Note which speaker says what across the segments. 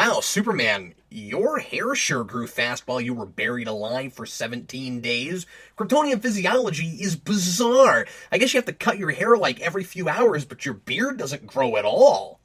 Speaker 1: Wow, Superman, your hair sure grew fast while you were buried alive for 17 days. Kryptonian physiology is bizarre. I guess you have to cut your hair like every few hours, but your beard doesn't grow at all.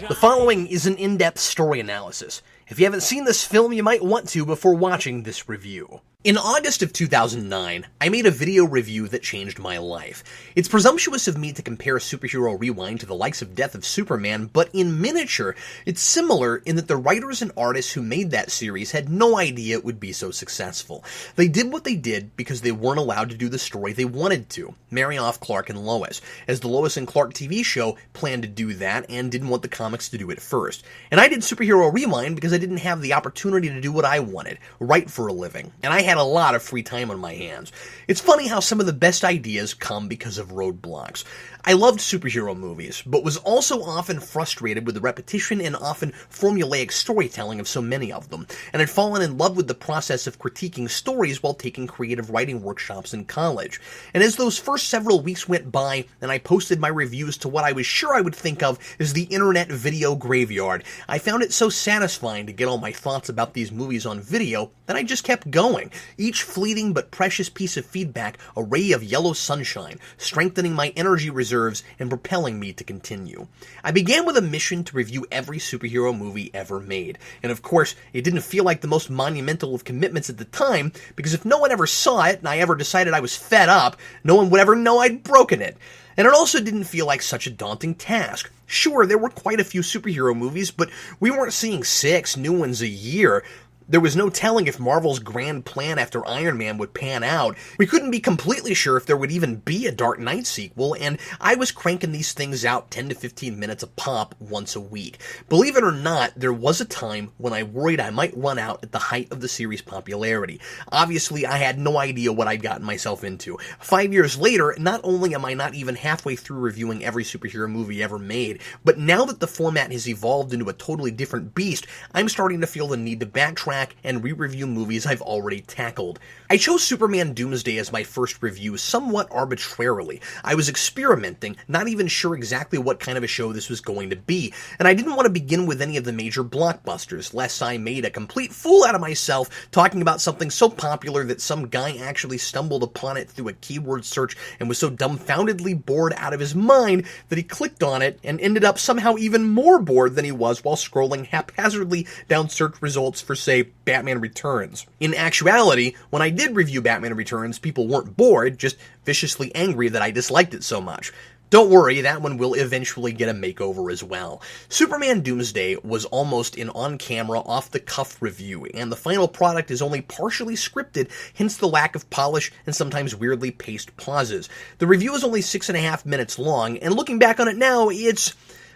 Speaker 1: The following is an in-depth story analysis. If you haven't seen this film, you might want to before watching this review. In August of 2009, I made a video review that changed my life. It's presumptuous of me to compare Superhero Rewind to the likes of Death of Superman, but in miniature, it's similar in that the writers and artists who made that series had no idea it would be so successful. They did what they did because they weren't allowed to do the story they wanted to, marry off Clark and Lois, as the Lois and Clark TV show planned to do that and didn't want the comics to do it first. And I did Superhero Rewind because I didn't have the opportunity to do what I wanted, write for a living, and I had a lot of free time on my hands. It's funny how some of the best ideas come because of roadblocks. I loved superhero movies, but was also often frustrated with the repetition and often formulaic storytelling of so many of them, and had fallen in love with the process of critiquing stories while taking creative writing workshops in college. And as those first several weeks went by, and I posted my reviews to what I was sure I would think of as the internet video graveyard, I found it so satisfying to get all my thoughts about these movies on video that I just kept going, each fleeting but precious piece of feedback a ray of yellow sunshine, strengthening my energy reserves and propelling me to continue. I began with a mission to review every superhero movie ever made, and of course, it didn't feel like the most monumental of commitments at the time, because if no one ever saw it and I ever decided I was fed up, no one would ever know I'd broken it. And it also didn't feel like such a daunting task. Sure, there were quite a few superhero movies, but we weren't seeing 6 new ones a year. There was no telling if Marvel's grand plan after Iron Man would pan out. We couldn't be completely sure if there would even be a Dark Knight sequel, and I was cranking these things out 10 to 15 minutes a pop once a week. Believe it or not, there was a time when I worried I might run out at the height of the series' popularity. Obviously, I had no idea what I'd gotten myself into. 5 years later, not only am I not even halfway through reviewing every superhero movie ever made, but now that the format has evolved into a totally different beast, I'm starting to feel the need to backtrack and re-review movies I've already tackled. I chose Superman Doomsday as my first review somewhat arbitrarily. I was experimenting, not even sure exactly what kind of a show this was going to be, and I didn't want to begin with any of the major blockbusters, lest I made a complete fool out of myself talking about something so popular that some guy actually stumbled upon it through a keyword search and was so dumbfoundedly bored out of his mind that he clicked on it and ended up somehow even more bored than he was while scrolling haphazardly down search results for, say, Batman Returns. In actuality, when I did review Batman Returns, people weren't bored, just viciously angry that I disliked it so much. Don't worry, that one will eventually get a makeover as well. Superman Doomsday was almost an on-camera, off-the-cuff review, and the final product is only partially scripted, hence the lack of polish and sometimes weirdly paced pauses. The review is only 6.5 minutes long, and looking back on it now, it's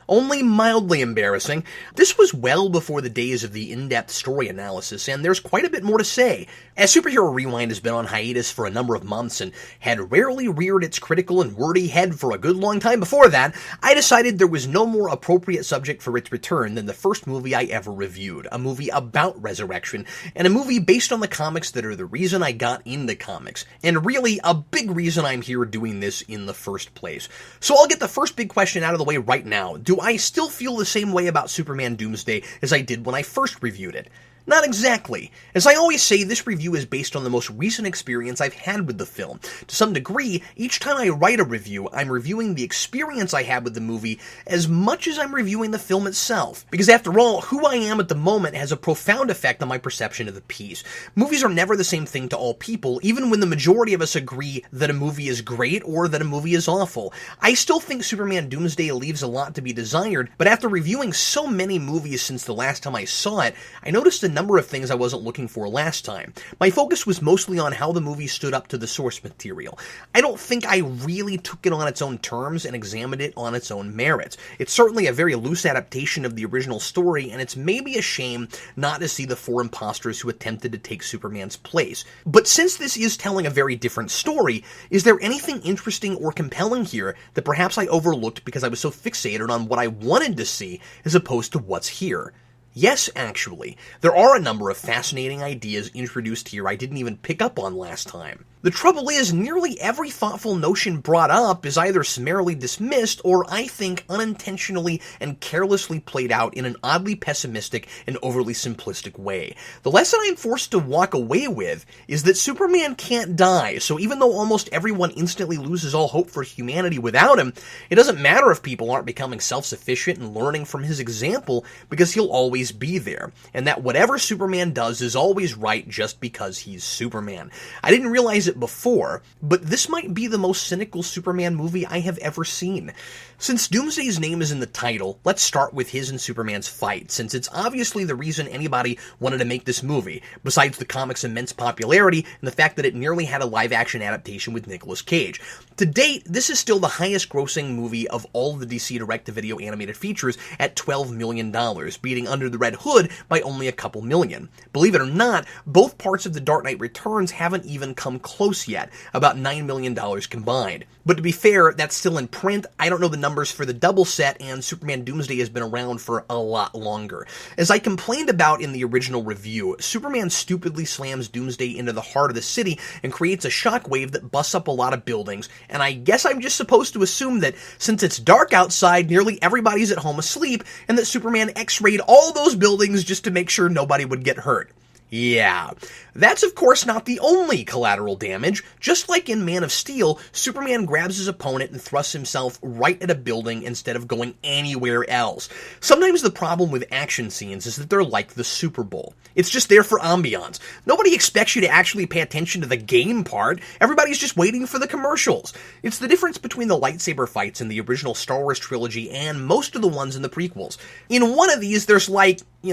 Speaker 1: only mildly embarrassing. This was well before the days of the in-depth story analysis, and there's quite a bit more to say. As Superhero Rewind has been on hiatus for a number of months and had rarely reared its critical and wordy head for a good long time before that, I decided there was no more appropriate subject for its return than the first movie I ever reviewed, a movie about resurrection, and a movie based on the comics that are the reason I got into comics, and really a big reason I'm here doing this in the first place. So I'll get the first big question out of the way right now. Do I still feel the same way about Superman Doomsday as I did when I first reviewed it? Not exactly. As I always say, this review is based on the most recent experience I've had with the film. To some degree, each time I write a review, I'm reviewing the experience I had with the movie as much as I'm reviewing the film itself. Because after all, who I am at the moment has a profound effect on my perception of the piece. Movies are never the same thing to all people, even when the majority of us agree that a movie is great or that a movie is awful. I still think Superman Doomsday leaves a lot to be desired, but after reviewing so many movies since the last time I saw it, I noticed a number of things I wasn't looking for last time. My focus was mostly on how the movie stood up to the source material. I don't think I really took it on its own terms and examined it on its own merits. It's certainly a very loose adaptation of the original story, and it's maybe a shame not to see the 4 imposters who attempted to take Superman's place. But since this is telling a very different story, is there anything interesting or compelling here that perhaps I overlooked because I was so fixated on what I wanted to see as opposed to what's here? Yes, actually. There are a number of fascinating ideas introduced here I didn't even pick up on last time. The trouble is, nearly every thoughtful notion brought up is either summarily dismissed or, I think, unintentionally and carelessly played out in an oddly pessimistic and overly simplistic way. The lesson I'm forced to walk away with is that Superman can't die, so even though almost everyone instantly loses all hope for humanity without him, it doesn't matter if people aren't becoming self-sufficient and learning from his example, because he'll always be there, and that whatever Superman does is always right just because he's Superman. I didn't realize it before, but this might be the most cynical Superman movie I have ever seen. Since Doomsday's name is in the title, let's start with his and Superman's fight, since it's obviously the reason anybody wanted to make this movie, besides the comic's immense popularity and the fact that it nearly had a live-action adaptation with Nicolas Cage. To date, this is still the highest-grossing movie of all of the DC direct-to-video animated features at $12 million, beating Under the Red Hood by only a couple million. Believe it or not, both parts of The Dark Knight Returns haven't even come close yet, about $9 million combined. But to be fair, that's still in print. I don't know the numbers for the double set, and Superman Doomsday has been around for a lot longer. As I complained about in the original review, Superman stupidly slams Doomsday into the heart of the city and creates a shockwave that busts up a lot of buildings, and I guess I'm just supposed to assume that since it's dark outside, nearly everybody's at home asleep, and that Superman X-rayed all those buildings just to make sure nobody would get hurt. Yeah, that's of course not the only collateral damage. Just like in Man of Steel, Superman grabs his opponent and thrusts himself right at a building instead of going anywhere else. Sometimes the problem with action scenes is that they're like the Super Bowl. It's just there for ambiance. Nobody expects you to actually pay attention to the game part. Everybody's just waiting for the commercials. It's the difference between the lightsaber fights in the original Star Wars trilogy and most of the ones in the prequels. In one of these, there's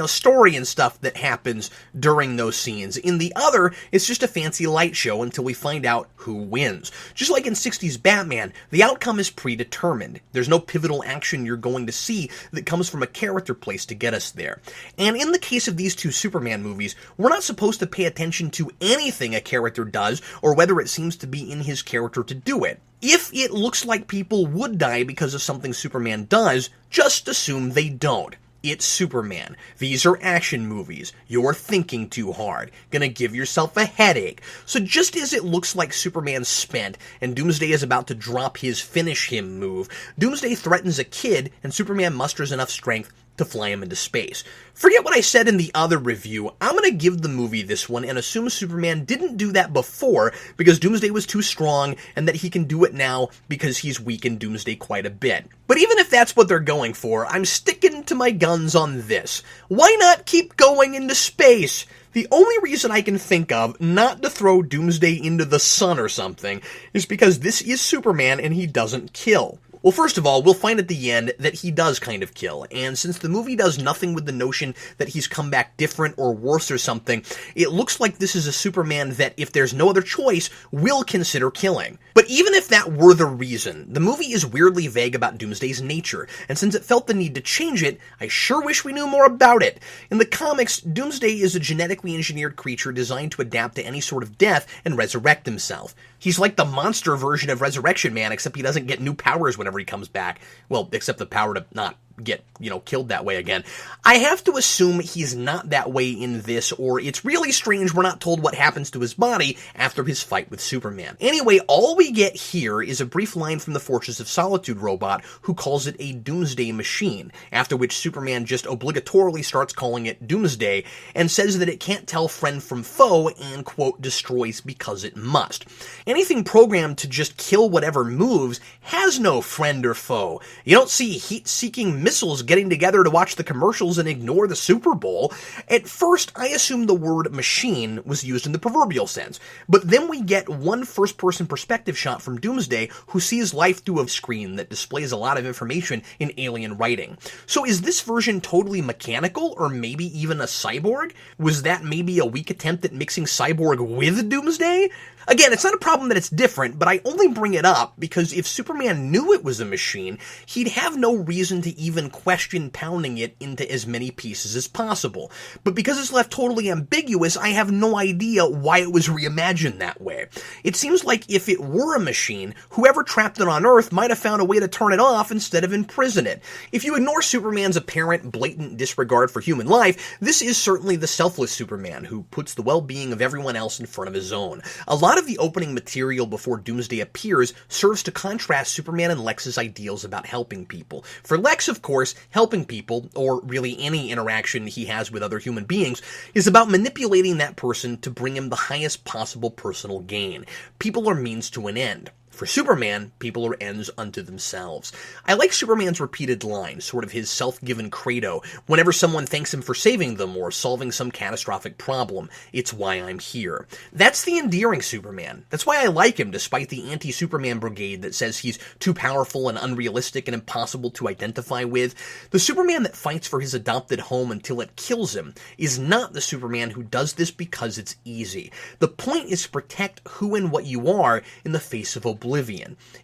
Speaker 1: story and stuff that happens during those scenes. In the other, it's just a fancy light show until we find out who wins. Just like in 60s Batman, the outcome is predetermined. There's no pivotal action you're going to see that comes from a character place to get us there. And in the case of these two Superman movies, we're not supposed to pay attention to anything a character does or whether it seems to be in his character to do it. If it looks like people would die because of something Superman does, just assume they don't. It's Superman. These are action movies. You're thinking too hard. Gonna give yourself a headache. So just as it looks like Superman's spent and Doomsday is about to drop his finish him move, Doomsday threatens a kid and Superman musters enough strength to fly him into space. Forget what I said in the other review. I'm going to give the movie this one and assume Superman didn't do that before because Doomsday was too strong and that he can do it now because he's weakened Doomsday quite a bit. But even if that's what they're going for, I'm sticking to my guns on this. Why not keep going into space? The only reason I can think of not to throw Doomsday into the sun or something is because this is Superman and he doesn't kill. Well, first of all, we'll find at the end that he does kind of kill, and since the movie does nothing with the notion that he's come back different or worse or something, it looks like this is a Superman that, if there's no other choice, will consider killing. But even if that were the reason, the movie is weirdly vague about Doomsday's nature, and since it felt the need to change it, I sure wish we knew more about it. In the comics, Doomsday is a genetically engineered creature designed to adapt to any sort of death and resurrect himself. He's like the monster version of Resurrection Man, except he doesn't get new powers whenever he comes back. Well, except the power to not get, killed that way again. I have to assume he's not that way in this, or it's really strange we're not told what happens to his body after his fight with Superman. Anyway, all we get here is a brief line from the Fortress of Solitude robot, who calls it a Doomsday machine, after which Superman just obligatorily starts calling it Doomsday, and says that it can't tell friend from foe, and, quote, destroys because it must. Anything programmed to just kill whatever moves has no friend or foe. You don't see heat-seeking missiles getting together to watch the commercials and ignore the Super Bowl. At first, I assumed the word machine was used in the proverbial sense, but then we get one first-person perspective shot from Doomsday who sees life through a screen that displays a lot of information in alien writing. So is this version totally mechanical, or maybe even a cyborg? Was that maybe a weak attempt at mixing cyborg with Doomsday? Again, it's not a problem that it's different, but I only bring it up because if Superman knew it was a machine, he'd have no reason to even question pounding it into as many pieces as possible. But because it's left totally ambiguous, I have no idea why it was reimagined that way. It seems like if it were a machine, whoever trapped it on Earth might have found a way to turn it off instead of imprison it. If you ignore Superman's apparent, blatant disregard for human life, this is certainly the selfless Superman who puts the well-being of everyone else in front of his own. A lot of the opening material before Doomsday appears serves to contrast Superman and Lex's ideals about helping people. For Lex, of course, helping people, or really any interaction he has with other human beings, is about manipulating that person to bring him the highest possible personal gain. People are means to an end. For Superman, people are ends unto themselves. I like Superman's repeated line, sort of his self-given credo, whenever someone thanks him for saving them or solving some catastrophic problem. It's why I'm here. That's the endearing Superman. That's why I like him, despite the anti-Superman brigade that says he's too powerful and unrealistic and impossible to identify with. The Superman that fights for his adopted home until it kills him is not the Superman who does this because it's easy. The point is to protect who and what you are in the face of oblivion.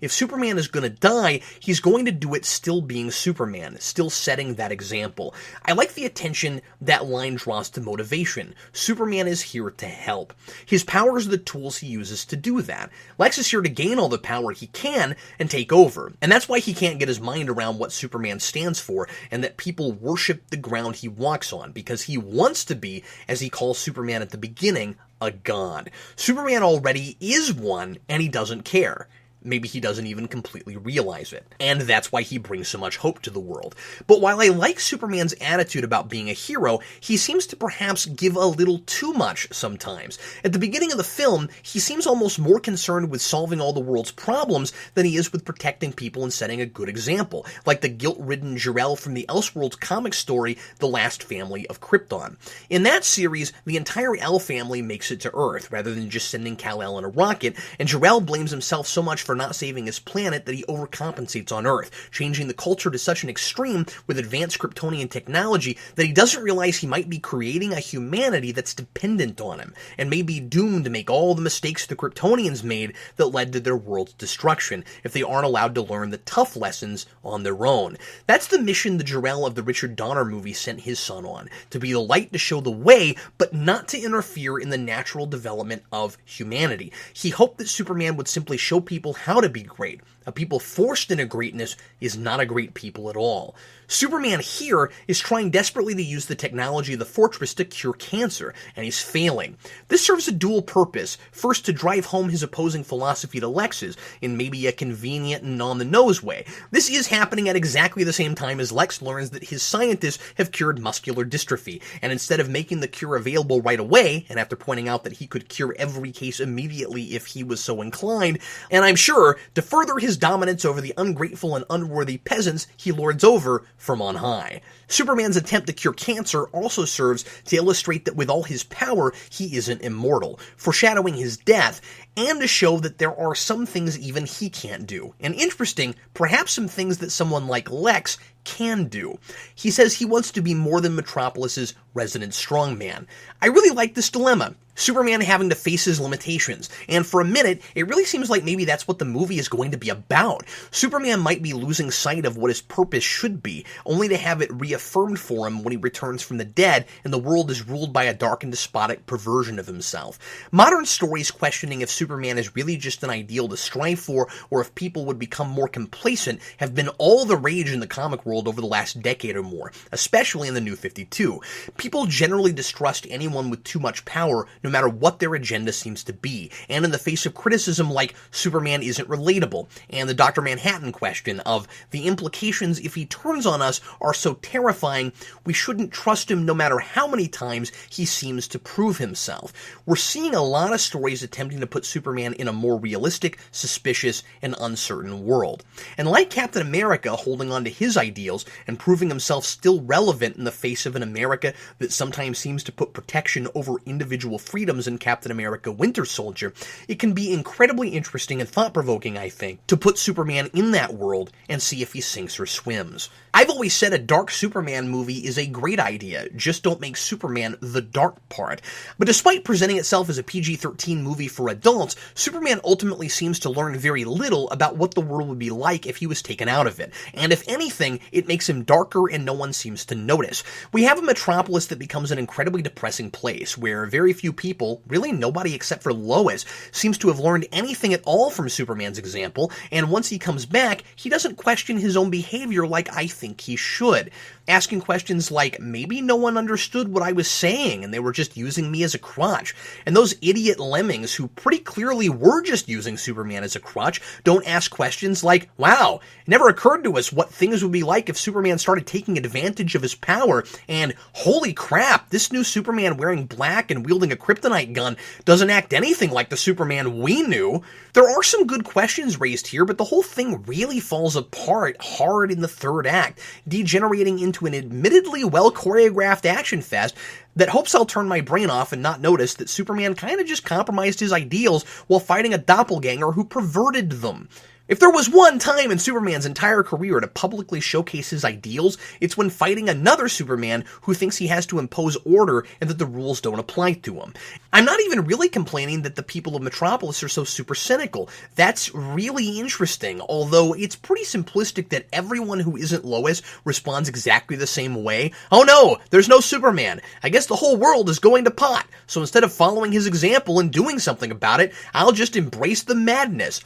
Speaker 1: If Superman is going to die, he's going to do it still being Superman, still setting that example. I like the attention that line draws to motivation. Superman is here to help. His powers are the tools he uses to do that. Lex is here to gain all the power he can and take over. And that's why he can't get his mind around what Superman stands for and that people worship the ground he walks on, because he wants to be, as he calls Superman at the beginning, a god. Superman already is one, and he doesn't care. Maybe he doesn't even completely realize it. And that's why he brings so much hope to the world. But while I like Superman's attitude about being a hero, he seems to perhaps give a little too much sometimes. At the beginning of the film, he seems almost more concerned with solving all the world's problems than he is with protecting people and setting a good example, like the guilt-ridden Jor-El from the Elseworlds comic story, The Last Family of Krypton. In that series, the entire El family makes it to Earth, rather than just sending Kal-El in a rocket, and Jor-El blames himself so much for not saving his planet that he overcompensates on Earth, changing the culture to such an extreme with advanced Kryptonian technology that he doesn't realize he might be creating a humanity that's dependent on him, and may be doomed to make all the mistakes the Kryptonians made that led to their world's destruction, if they aren't allowed to learn the tough lessons on their own. That's the mission the Jor-El of the Richard Donner movie sent his son on, to be the light to show the way, but not to interfere in the natural development of humanity. He hoped that Superman would simply show people how to be great. A people forced into greatness is not a great people at all. Superman here is trying desperately to use the technology of the Fortress to cure cancer, and he's failing. This serves a dual purpose. First, to drive home his opposing philosophy to Lex's, in maybe a convenient and on-the-nose way. This is happening at exactly the same time as Lex learns that his scientists have cured muscular dystrophy, and instead of making the cure available right away, and after pointing out that he could cure every case immediately if he was so inclined, and I'm sure, to further his dominance over the ungrateful and unworthy peasants he lords over from on high. Superman's attempt to cure cancer also serves to illustrate that with all his power, he isn't immortal, foreshadowing his death, and to show that there are some things even he can't do. And interesting, perhaps some things that someone like Lex can do. He says he wants to be more than Metropolis's resident strongman. I really like this dilemma. Superman having to face his limitations, and for a minute, it really seems like maybe that's what the movie is going to be about. Superman might be losing sight of what his purpose should be, only to have it reaffirmed for him when he returns from the dead and the world is ruled by a dark and despotic perversion of himself. Modern stories questioning if Superman is really just an ideal to strive for, or if people would become more complacent, have been all the rage in the comic world over the last decade or more, especially in the New 52. People generally distrust anyone with too much power, no matter what their agenda seems to be, and in the face of criticism like Superman isn't relatable, and the Dr. Manhattan question of the implications if he turns on us are so terrifying, we shouldn't trust him no matter how many times he seems to prove himself. We're seeing a lot of stories attempting to put Superman in a more realistic, suspicious, and uncertain world. And like Captain America holding on to his ideals and proving himself still relevant in the face of an America that sometimes seems to put protection over individual freedom, freedoms in Captain America Winter Soldier, it can be incredibly interesting and thought-provoking, I think, to put Superman in that world and see if he sinks or swims. I've always said a dark Superman movie is a great idea, just don't make Superman the dark part. But despite presenting itself as a PG-13 movie for adults, Superman ultimately seems to learn very little about what the world would be like if he was taken out of it. And if anything, it makes him darker and no one seems to notice. We have a metropolis that becomes an incredibly depressing place, where very few people, really nobody except for Lois, seems to have learned anything at all from Superman's example, and once he comes back, he doesn't question his own behavior like I think he should. Asking questions like, maybe no one understood what I was saying and they were just using me as a crutch. And those idiot lemmings who pretty clearly were just using Superman as a crutch don't ask questions like, wow, it never occurred to us what things would be like if Superman started taking advantage of his power, and holy crap, this new Superman wearing black and wielding a kryptonite gun doesn't act anything like the Superman we knew. There are some good questions raised here, but the whole thing really falls apart hard in the third act, degenerating into an admittedly well-choreographed action fest that hopes I'll turn my brain off and not notice that Superman kind of just compromised his ideals while fighting a doppelganger who perverted them. If there was one time in Superman's entire career to publicly showcase his ideals, it's when fighting another Superman who thinks he has to impose order and that the rules don't apply to him. I'm not even really complaining that the people of Metropolis are so super cynical. That's really interesting, although it's pretty simplistic that everyone who isn't Lois responds exactly the same way. Oh no, there's no Superman. I guess the whole world is going to pot. So instead of following his example and doing something about it, I'll just embrace the madness.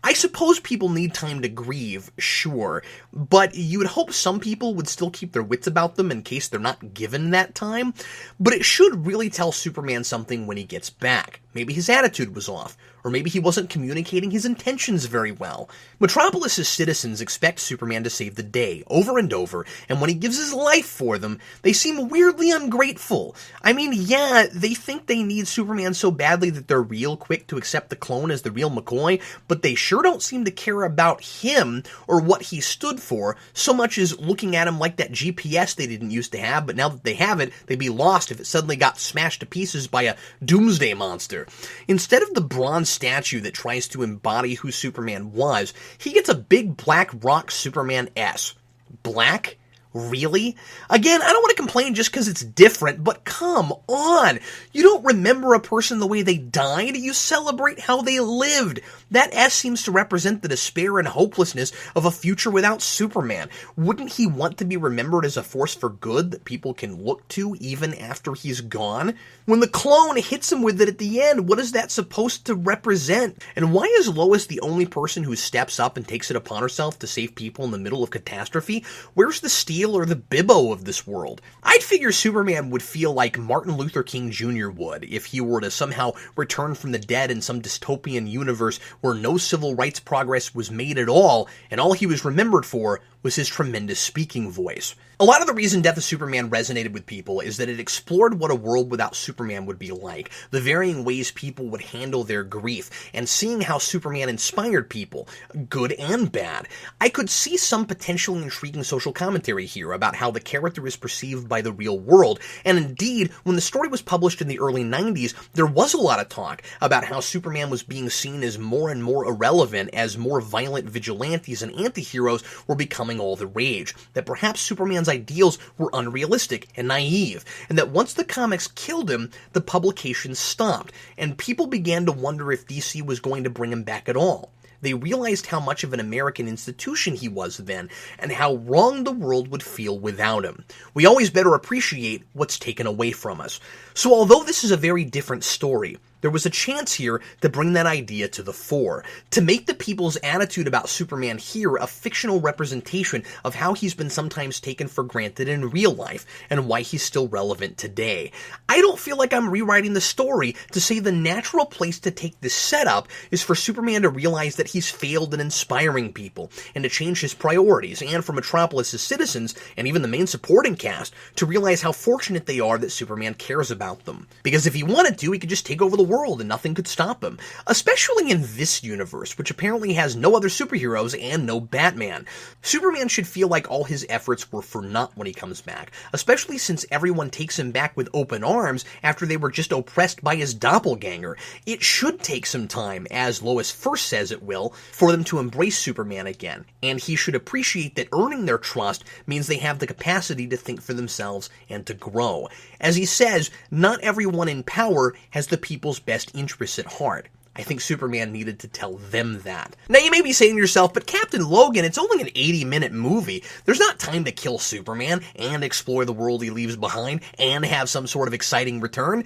Speaker 1: I suppose people need time to grieve, sure, but you would hope some people would still keep their wits about them in case they're not given that time. But it should really tell Superman something when he gets back. Maybe his attitude was off, or maybe he wasn't communicating his intentions very well. Metropolis's citizens expect Superman to save the day over and over, and when he gives his life for them, they seem weirdly ungrateful. I mean, yeah, they think they need Superman so badly that they're real quick to accept the clone as the real McCoy, but they sure don't seem to care about him or what he stood for so much as looking at him like that GPS they didn't used to have, but now that they have it, they'd be lost if it suddenly got smashed to pieces by a Doomsday monster. Instead of the bronze statue that tries to embody who Superman was, he gets a big black rock Superman S. Black? Really? Again, I don't want to complain just because it's different, but come on! You don't remember a person the way they died, you celebrate how they lived. That S seems to represent the despair and hopelessness of a future without Superman. Wouldn't he want to be remembered as a force for good that people can look to even after he's gone? When the clone hits him with it at the end, what is that supposed to represent? And why is Lois the only person who steps up and takes it upon herself to save people in the middle of catastrophe? Where's the Steel or the Bibbo of this world? I'd figure Superman would feel like Martin Luther King Jr. would if he were to somehow return from the dead in some dystopian universe where no civil rights progress was made at all, and all he was remembered for was his tremendous speaking voice. A lot of the reason Death of Superman resonated with people is that it explored what a world without Superman would be like, the varying ways people would handle their grief, and seeing how Superman inspired people, good and bad. I could see some potentially intriguing social commentary here about how the character is perceived by the real world, and indeed, when the story was published in the early 90s, there was a lot of talk about how Superman was being seen as more and more irrelevant as more violent vigilantes and anti-heroes were becoming all the rage, that perhaps Superman's ideals were unrealistic and naive, and that once the comics killed him, the publications stopped, and people began to wonder if DC was going to bring him back at all. They realized how much of an American institution he was then, and how wrong the world would feel without him. We always better appreciate what's taken away from us. So although this is a very different story, there was a chance here to bring that idea to the fore, to make the people's attitude about Superman here a fictional representation of how he's been sometimes taken for granted in real life, and why he's still relevant today. I don't feel like I'm rewriting the story to say the natural place to take this setup is for Superman to realize that he's failed in inspiring people, and to change his priorities, and for Metropolis's citizens, and even the main supporting cast, to realize how fortunate they are that Superman cares about them. Because if he wanted to, he could just take over the world and nothing could stop him. Especially in this universe, which apparently has no other superheroes and no Batman. Superman should feel like all his efforts were for naught when he comes back, especially since everyone takes him back with open arms after they were just oppressed by his doppelganger. It should take some time, as Lois first says it will, for them to embrace Superman again, and he should appreciate that earning their trust means they have the capacity to think for themselves and to grow. As he says, not everyone in power has the people's best interests at heart. I think Superman needed to tell them that. Now you may be saying to yourself, but Captain Logan, it's only an 80-minute movie. There's not time to kill Superman and explore the world he leaves behind and have some sort of exciting return.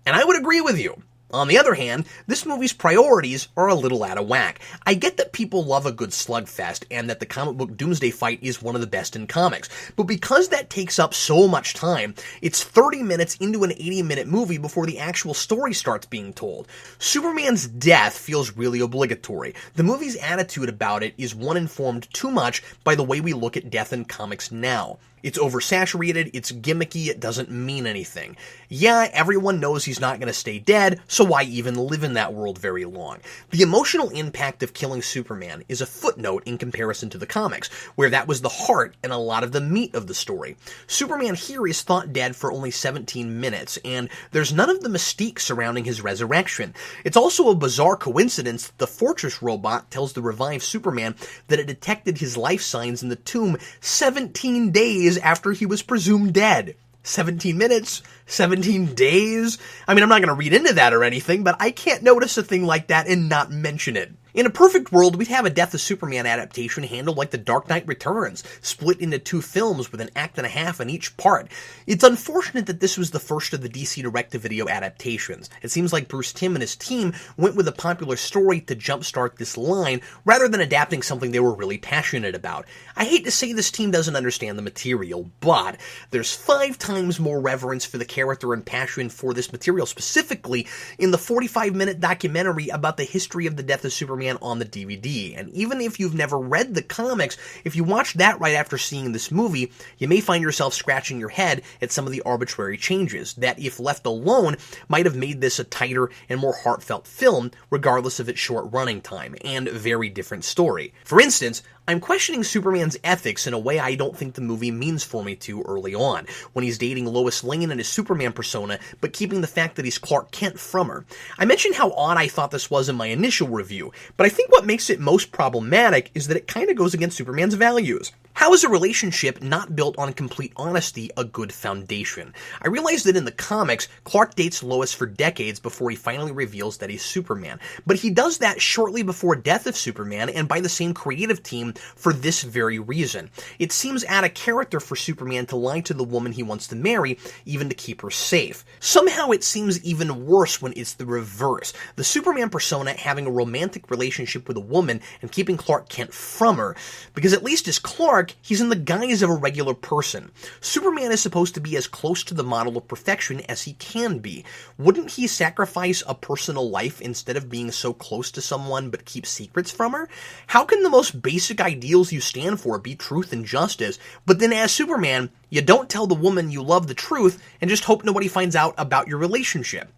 Speaker 1: And I would agree with you. On the other hand, this movie's priorities are a little out of whack. I get that people love a good slugfest and that the comic book Doomsday fight is one of the best in comics, but because that takes up so much time, it's 30 minutes into an 80-minute movie before the actual story starts being told. Superman's death feels really obligatory. The movie's attitude about it is one informed too much by the way we look at death in comics now. It's oversaturated, it's gimmicky, it doesn't mean anything. Yeah, everyone knows he's not going to stay dead, so why even live in that world very long? The emotional impact of killing Superman is a footnote in comparison to the comics, where that was the heart and a lot of the meat of the story. Superman here is thought dead for only 17 minutes, and there's none of the mystique surrounding his resurrection. It's also a bizarre coincidence that the Fortress robot tells the revived Superman that it detected his life signs in the tomb 17 days after he was presumed dead. 17 minutes? 17 days? I mean, I'm not going to read into that or anything, but I can't notice a thing like that and not mention it. In a perfect world, we'd have a Death of Superman adaptation handled like The Dark Knight Returns, split into 2 films with an act and a half in each part. It's unfortunate that this was the first of the DC direct-to-video adaptations. It seems like Bruce Timm and his team went with a popular story to jumpstart this line, rather than adapting something they were really passionate about. I hate to say this team doesn't understand the material, but there's 5 times more reverence for the character and passion for this material specifically in the 45-minute documentary about the history of the Death of Superman on the DVD. And even if you've never read the comics, if you watch that right after seeing this movie, you may find yourself scratching your head at some of the arbitrary changes that, if left alone, might have made this a tighter and more heartfelt film, regardless of its short running time and very different story. For instance, I'm questioning Superman's ethics in a way I don't think the movie means for me to early on, when he's dating Lois Lane in his Superman persona, but keeping the fact that he's Clark Kent from her. I mentioned how odd I thought this was in my initial review, but I think what makes it most problematic is that it kind of goes against Superman's values. How is a relationship not built on complete honesty a good foundation? I realize that in the comics, Clark dates Lois for decades before he finally reveals that he's Superman, but he does that shortly before Death of Superman and by the same creative team for this very reason. It seems out of character for Superman to lie to the woman he wants to marry, even to keep her safe. Somehow it seems even worse when it's the reverse. The Superman persona having a romantic relationship with a woman and keeping Clark Kent from her, because at least as Clark, he's in the guise of a regular person. Superman is supposed to be as close to the model of perfection as he can be. Wouldn't he sacrifice a personal life instead of being so close to someone but keep secrets from her? How can the most basic ideals you stand for be truth and justice, but then as Superman, you don't tell the woman you love the truth and just hope nobody finds out about your relationship?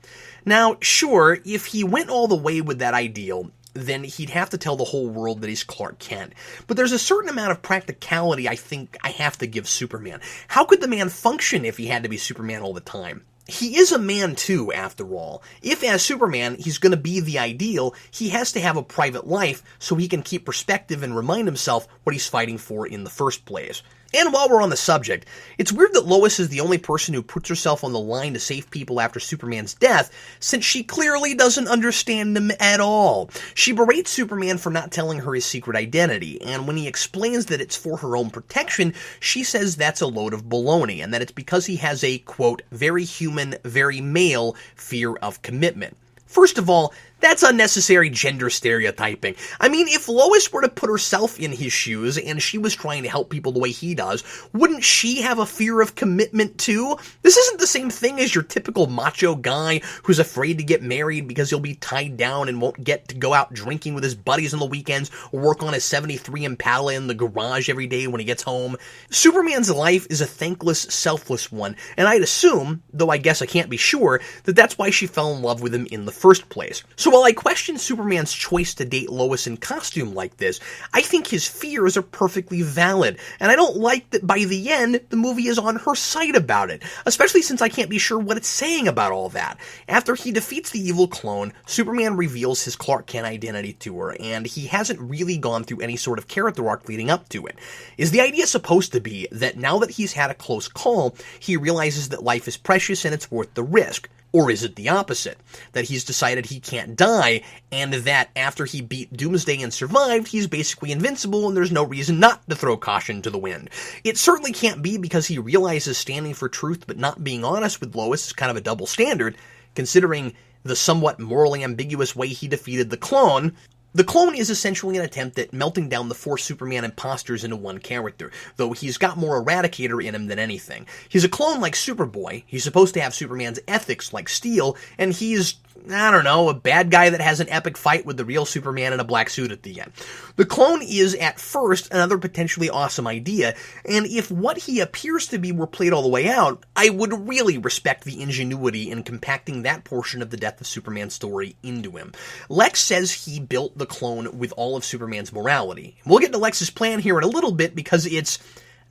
Speaker 1: Now, sure, if he went all the way with that ideal, then he'd have to tell the whole world that he's Clark Kent. But there's a certain amount of practicality I think I have to give Superman. How could the man function if he had to be Superman all the time? He is a man too, after all. If as Superman he's going to be the ideal, he has to have a private life so he can keep perspective and remind himself what he's fighting for in the first place. And while we're on the subject, it's weird that Lois is the only person who puts herself on the line to save people after Superman's death, since she clearly doesn't understand him at all. She berates Superman for not telling her his secret identity, and when he explains that it's for her own protection, she says that's a load of baloney, and that it's because he has a, quote, very human, very male fear of commitment. First of all, That's unnecessary gender stereotyping. I mean, if Lois were to put herself in his shoes and she was trying to help people the way he does, wouldn't she have a fear of commitment too? This isn't the same thing as your typical macho guy who's afraid to get married because he'll be tied down and won't get to go out drinking with his buddies on the weekends or work on his 73 Impala in the garage every day when he gets home. Superman's life is a thankless, selfless one, and I'd assume, though I guess I can't be sure, that that's why she fell in love with him in the first place. So while I question Superman's choice to date Lois in costume like this, I think his fears are perfectly valid, and I don't like that by the end, the movie is on her side about it, especially since I can't be sure what it's saying about all that. After he defeats the evil clone, Superman reveals his Clark Kent identity to her, and he hasn't really gone through any sort of character arc leading up to it. Is the idea supposed to be that now that he's had a close call, he realizes that life is precious and it's worth the risk? Or is it the opposite? That he's decided he can't die, and that after he beat Doomsday and survived, he's basically invincible and there's no reason not to throw caution to the wind. It certainly can't be because he realizes standing for truth but not being honest with Lois is kind of a double standard, considering the somewhat morally ambiguous way he defeated the clone. The clone is essentially an attempt at melting down the four Superman imposters into one character, though he's got more Eradicator in him than anything. He's a clone like Superboy, he's supposed to have Superman's ethics like Steel, and he's, I don't know, a bad guy that has an epic fight with the real Superman in a black suit at the end. The clone is, at first, another potentially awesome idea, and if what he appears to be were played all the way out, I would really respect the ingenuity in compacting that portion of the Death of Superman story into him. Lex says he built the clone with all of Superman's morality. We'll get to Lex's plan here in a little bit because it's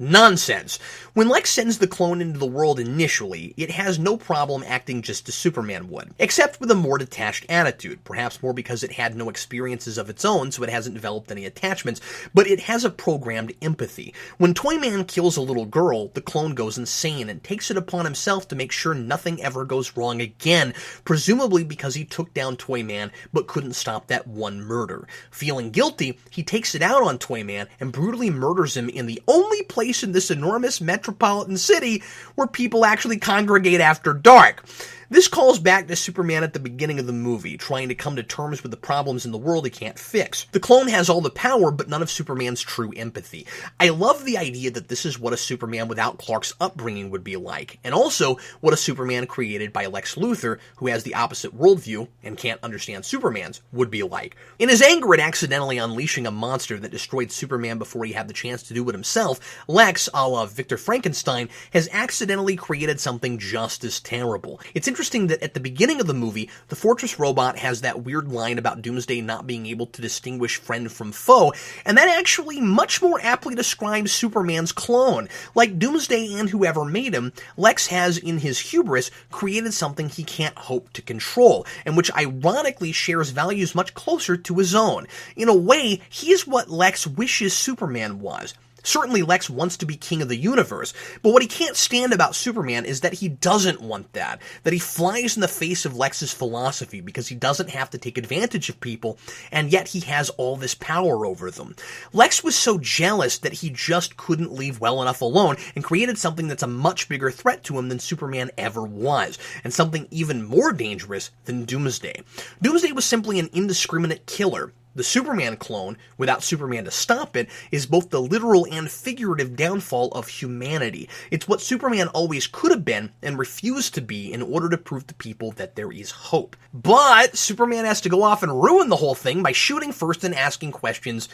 Speaker 1: nonsense. When Lex sends the clone into the world initially, it has no problem acting just as Superman would, except with a more detached attitude, perhaps more because it had no experiences of its own, so it hasn't developed any attachments, but it has a programmed empathy. When Toyman kills a little girl, the clone goes insane and takes it upon himself to make sure nothing ever goes wrong again, presumably because he took down Toyman but couldn't stop that one murder. Feeling guilty, he takes it out on Toyman and brutally murders him in the only place in this enormous metropolitan city where people actually congregate after dark. This calls back to Superman at the beginning of the movie, trying to come to terms with the problems in the world he can't fix. The clone has all the power, but none of Superman's true empathy. I love the idea that this is what a Superman without Clark's upbringing would be like, and also what a Superman created by Lex Luthor, who has the opposite worldview and can't understand Superman's, would be like. In his anger at accidentally unleashing a monster that destroyed Superman before he had the chance to do it himself, Lex, a la Victor Frankenstein, has accidentally created something just as terrible. It's interesting that at the beginning of the movie, the Fortress robot has that weird line about Doomsday not being able to distinguish friend from foe, and that actually much more aptly describes Superman's clone. Like Doomsday and whoever made him, Lex has, in his hubris, created something he can't hope to control, and which ironically shares values much closer to his own. In a way, he is what Lex wishes Superman was. Certainly Lex wants to be king of the universe, but what he can't stand about Superman is that he doesn't want that he flies in the face of Lex's philosophy because he doesn't have to take advantage of people, and yet he has all this power over them. Lex was so jealous that he just couldn't leave well enough alone and created something that's a much bigger threat to him than Superman ever was, and something even more dangerous than Doomsday. Doomsday was simply an indiscriminate killer. The Superman clone, without Superman to stop it, is both the literal and figurative downfall of humanity. It's what Superman always could have been and refused to be in order to prove to people that there is hope. But Superman has to go off and ruin the whole thing by shooting first and asking questions.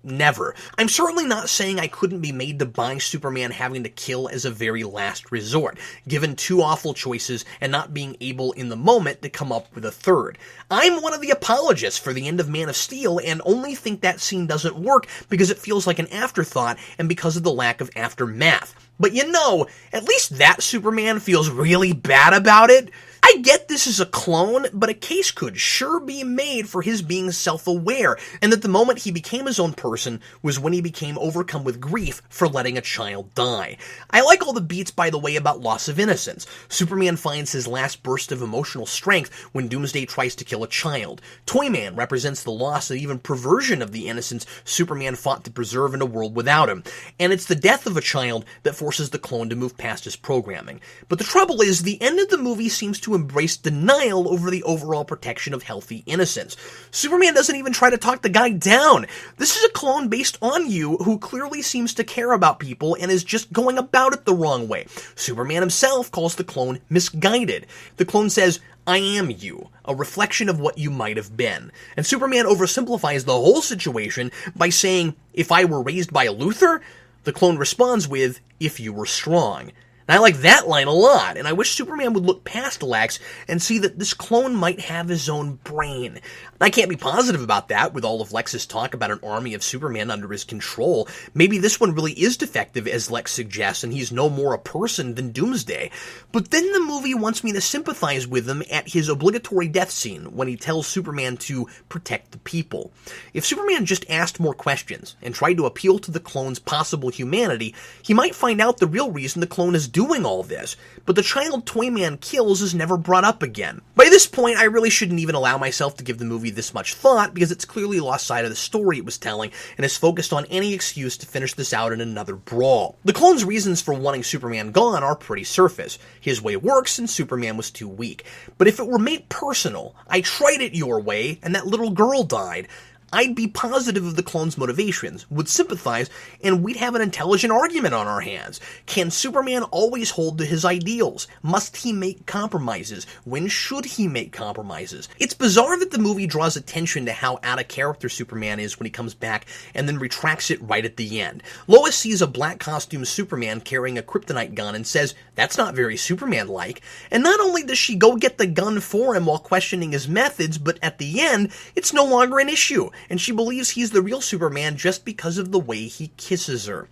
Speaker 1: Never. I'm certainly not saying I couldn't be made to buy Superman having to kill as a very last resort, given two awful choices and not being able in the moment to come up with a third. I'm one of the apologists for the end of Man of Steel and only think that scene doesn't work because it feels like an afterthought and because of the lack of aftermath. But you know, at least that Superman feels really bad about it. I get this is a clone, but a case could sure be made for his being self-aware, and that the moment he became his own person was when he became overcome with grief for letting a child die. I like all the beats, by the way, about loss of innocence. Superman finds his last burst of emotional strength when Doomsday tries to kill a child. Toyman represents the loss and even perversion of the innocence Superman fought to preserve in a world without him, and it's the death of a child that forces the clone to move past his programming. But the trouble is, the end of the movie seems to to embrace denial over the overall protection of healthy innocence. Superman doesn't even try to talk the guy down. This is a clone based on you who clearly seems to care about people and is just going about it the wrong way. Superman himself calls the clone misguided. The clone says, "I am you, a reflection of what you might have been." And Superman oversimplifies the whole situation by saying, "If I were raised by a Luthor?" The clone responds with, "If you were strong." And I like that line a lot, and I wish Superman would look past Lex and see that this clone might have his own brain. I can't be positive about that with all of Lex's talk about an army of Superman under his control. Maybe this one really is defective, as Lex suggests, and he's no more a person than Doomsday. But then the movie wants me to sympathize with him at his obligatory death scene when he tells Superman to protect the people. If Superman just asked more questions and tried to appeal to the clone's possible humanity, he might find out the real reason the clone is doing all this, but the child Toyman kills is never brought up again. By this point, I really shouldn't even allow myself to give the movie this much thought, because it's clearly lost sight of the story it was telling, and is focused on any excuse to finish this out in another brawl. The clone's reasons for wanting Superman gone are pretty surface. His way works, and Superman was too weak. But if it were made personal, "I tried it your way, and that little girl died," I'd be positive of the clone's motivations, would sympathize, and we'd have an intelligent argument on our hands. Can Superman always hold to his ideals? Must he make compromises? When should he make compromises? It's bizarre that the movie draws attention to how out of character Superman is when he comes back, and then retracts it right at the end. Lois sees a black costume Superman carrying a kryptonite gun and says, "That's not very Superman-like." And not only does she go get the gun for him while questioning his methods, but at the end, it's no longer an issue, and she believes he's the real Superman just because of the way he kisses her.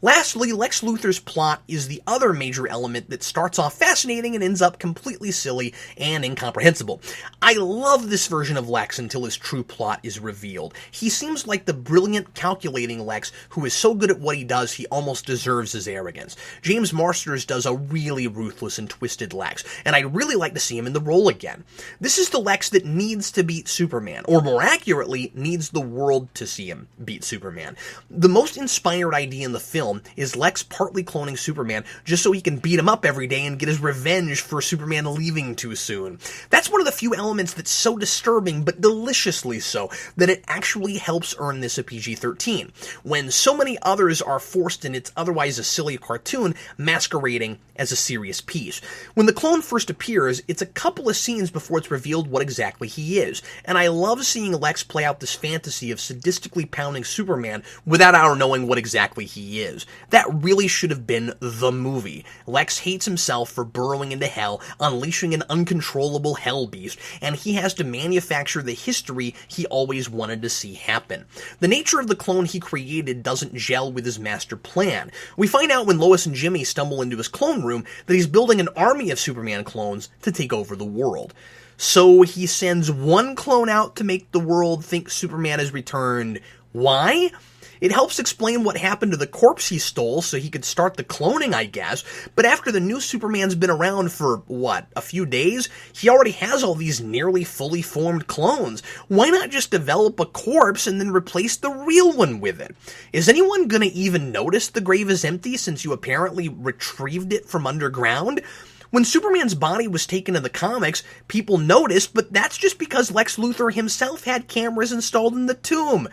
Speaker 1: Lastly, Lex Luthor's plot is the other major element that starts off fascinating and ends up completely silly and incomprehensible. I love this version of Lex until his true plot is revealed. He seems like the brilliant, calculating Lex who is so good at what he does he almost deserves his arrogance. James Marsters does a really ruthless and twisted Lex, and I'd really like to see him in the role again. This is the Lex that needs to beat Superman, or more accurately, needs the world to see him beat Superman. The most inspired idea in the film is Lex partly cloning Superman just so he can beat him up every day and get his revenge for Superman leaving too soon. That's one of the few elements that's so disturbing, but deliciously so, that it actually helps earn this a PG-13, when so many others are forced in its otherwise a silly cartoon masquerading as a serious piece. When the clone first appears, it's a couple of scenes before it's revealed what exactly he is, and I love seeing Lex play out this fantasy of sadistically pounding Superman without our knowing what exactly he is. That really should have been the movie. Lex hates himself for burrowing into hell, unleashing an uncontrollable hell beast, and he has to manufacture the history he always wanted to see happen. The nature of the clone he created doesn't gel with his master plan. We find out when Lois and Jimmy stumble into his clone room that he's building an army of Superman clones to take over the world. So he sends one clone out to make the world think Superman has returned. Why? It helps explain what happened to the corpse he stole so he could start the cloning, I guess, but after the new Superman's been around for, a few days? He already has all these nearly fully formed clones. Why not just develop a corpse and then replace the real one with it? Is anyone gonna even notice the grave is empty since you apparently retrieved it from underground? When Superman's body was taken to the comics, people noticed, but that's just because Lex Luthor himself had cameras installed in the tomb.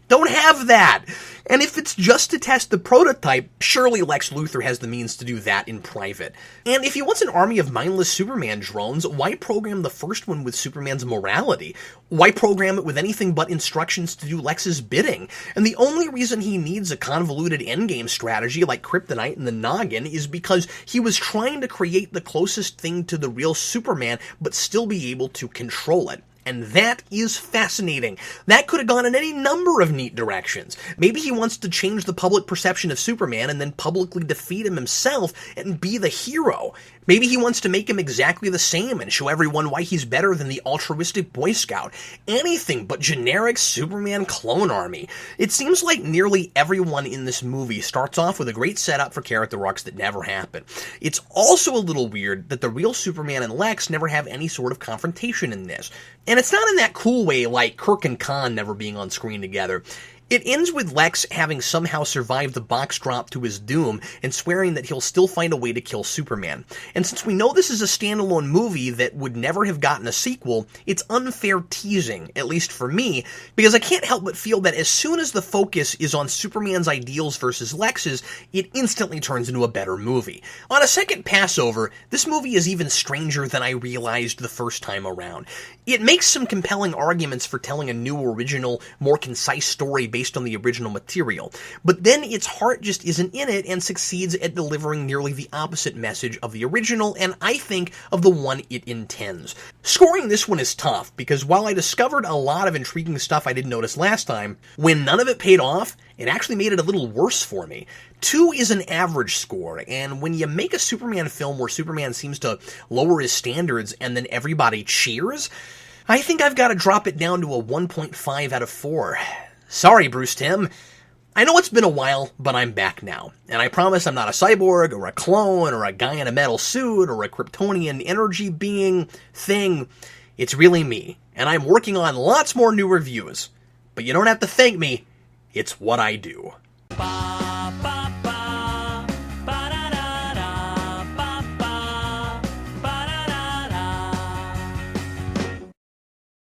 Speaker 1: Don't have that. And if it's just to test the prototype, surely Lex Luthor has the means to do that in private. And if he wants an army of mindless Superman drones, why program the first one with Superman's morality? Why program it with anything but instructions to do Lex's bidding? And the only reason he needs a convoluted endgame strategy like Kryptonite and the Noggin is because he was trying to create the closest thing to the real Superman, but still be able to control it. And that is fascinating. That could have gone in any number of neat directions. Maybe he wants to change the public perception of Superman and then publicly defeat him himself and be the hero. Maybe he wants to make him exactly the same and show everyone why he's better than the altruistic Boy Scout. Anything but generic Superman clone army. It seems like nearly everyone in this movie starts off with a great setup for character arcs that never happen. It's also a little weird that the real Superman and Lex never have any sort of confrontation in this. And it's not in that cool way like Kirk and Khan never being on screen together. It ends with Lex having somehow survived the box drop to his doom and swearing that he'll still find a way to kill Superman. And since we know this is a standalone movie that would never have gotten a sequel, it's unfair teasing, at least for me, because I can't help but feel that as soon as the focus is on Superman's ideals versus Lex's, it instantly turns into a better movie. On a second pass over, this movie is even stranger than I realized the first time around. It makes some compelling arguments for telling a new, original, more concise story based on the original material, but then its heart just isn't in it and succeeds at delivering nearly the opposite message of the original, and I think of the one it intends. Scoring this one is tough, because while I discovered a lot of intriguing stuff I didn't notice last time, when none of it paid off, it actually made it a little worse for me. 2 is an average score, and when you make a Superman film where Superman seems to lower his standards and then everybody cheers, I think I've got to drop it down to a 1.5 out of 4. Sorry, Bruce Timm. I know it's been a while, but I'm back now, and I promise I'm not a cyborg, or a clone, or a guy in a metal suit, or a Kryptonian energy being thing. It's really me, and I'm working on lots more new reviews. But you don't have to thank me, it's what I do.